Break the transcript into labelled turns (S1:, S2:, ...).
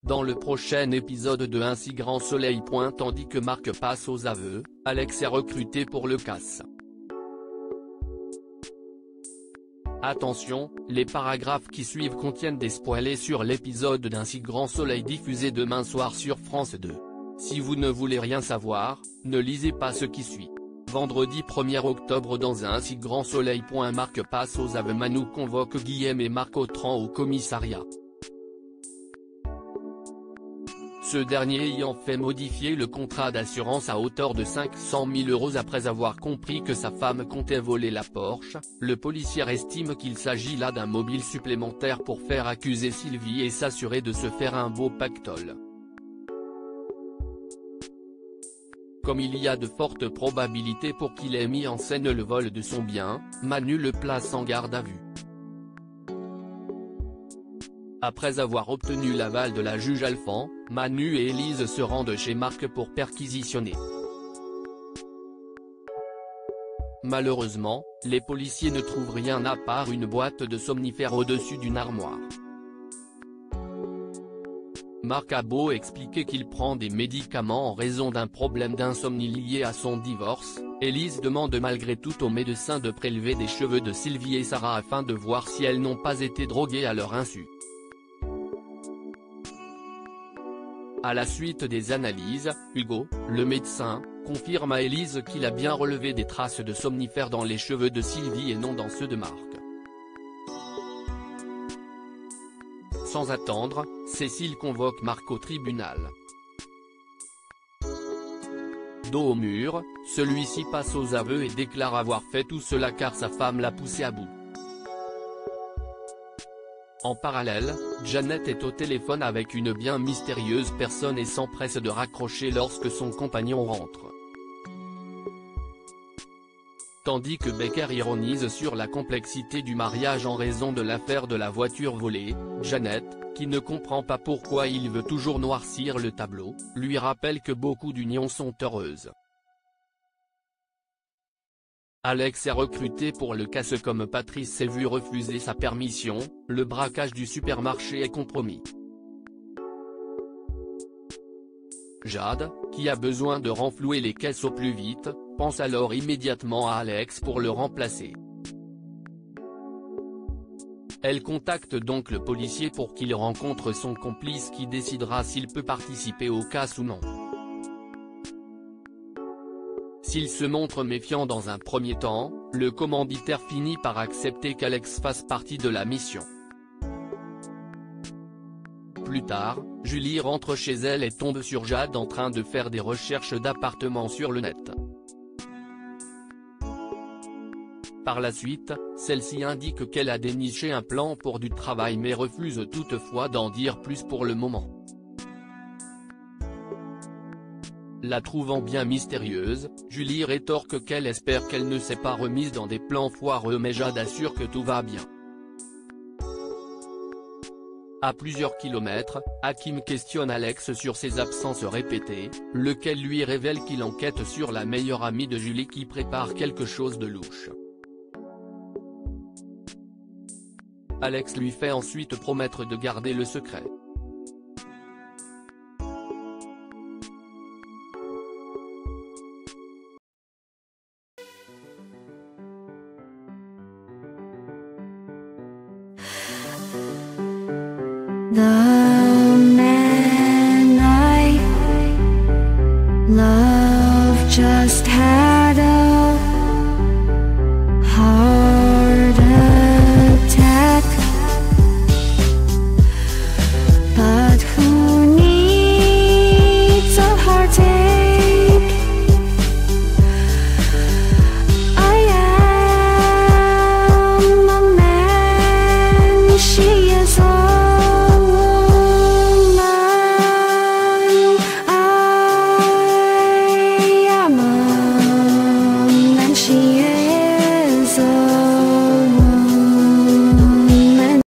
S1: Dans le prochain épisode de Un si grand soleil. Tandis que Marc passe aux aveux, Alex est recruté pour le casse. Attention, les paragraphes qui suivent contiennent des spoilers sur l'épisode d'Un si grand soleil diffusé demain soir sur France 2. Si vous ne voulez rien savoir, ne lisez pas ce qui suit. Vendredi 1er octobre dans Un si grand soleil. Marc passe aux aveux. Manu convoque Guillaume et Marc Autran au commissariat. Ce dernier ayant fait modifier le contrat d'assurance à hauteur de 500 000 € après avoir compris que sa femme comptait voler la Porsche, le policier estime qu'il s'agit là d'un mobile supplémentaire pour faire accuser Sylvie et s'assurer de se faire un beau pactole. Comme il y a de fortes probabilités pour qu'il ait mis en scène le vol de son bien, Manu le place en garde à vue. Après avoir obtenu l'aval de la juge Alphand, Manu et Élise se rendent chez Marc pour perquisitionner. Malheureusement, les policiers ne trouvent rien à part une boîte de somnifères au-dessus d'une armoire. Marc a beau expliquer qu'il prend des médicaments en raison d'un problème d'insomnie lié à son divorce, Élise demande malgré tout au médecin de prélever des cheveux de Sylvie et Sarah afin de voir si elles n'ont pas été droguées à leur insu. À la suite des analyses, Hugo, le médecin, confirme à Élise qu'il a bien relevé des traces de somnifères dans les cheveux de Sylvie et non dans ceux de Marc. Sans attendre, Cécile convoque Marc au tribunal. Dos au mur, celui-ci passe aux aveux et déclare avoir fait tout cela car sa femme l'a poussé à bout. En parallèle, Jeannette est au téléphone avec une bien mystérieuse personne et s'empresse de raccrocher lorsque son compagnon rentre. Tandis que Becker ironise sur la complexité du mariage en raison de l'affaire de la voiture volée, Jeannette, qui ne comprend pas pourquoi il veut toujours noircir le tableau, lui rappelle que beaucoup d'unions sont heureuses. Alex est recruté pour le casse. Comme Patrice s'est vu refuser sa permission, le braquage du supermarché est compromis. Jade, qui a besoin de renflouer les caisses au plus vite, pense alors immédiatement à Alex pour le remplacer. Elle contacte donc le policier pour qu'il rencontre son complice qui décidera s'il peut participer au casse ou non. S'il se montre méfiant dans un premier temps, le commanditaire finit par accepter qu'Alex fasse partie de la mission. Plus tard, Julie rentre chez elle et tombe sur Jade en train de faire des recherches d'appartements sur le net. Par la suite, celle-ci indique qu'elle a déniché un plan pour du travail mais refuse toutefois d'en dire plus pour le moment. La trouvant bien mystérieuse, Julie rétorque qu'elle espère qu'elle ne s'est pas remise dans des plans foireux mais Jade assure que tout va bien. À plusieurs kilomètres, Hakim questionne Alex sur ses absences répétées, lequel lui révèle qu'il enquête sur la meilleure amie de Julie qui prépare quelque chose de louche. Alex lui fait ensuite promettre de garder le secret.
S2: The man I love just had a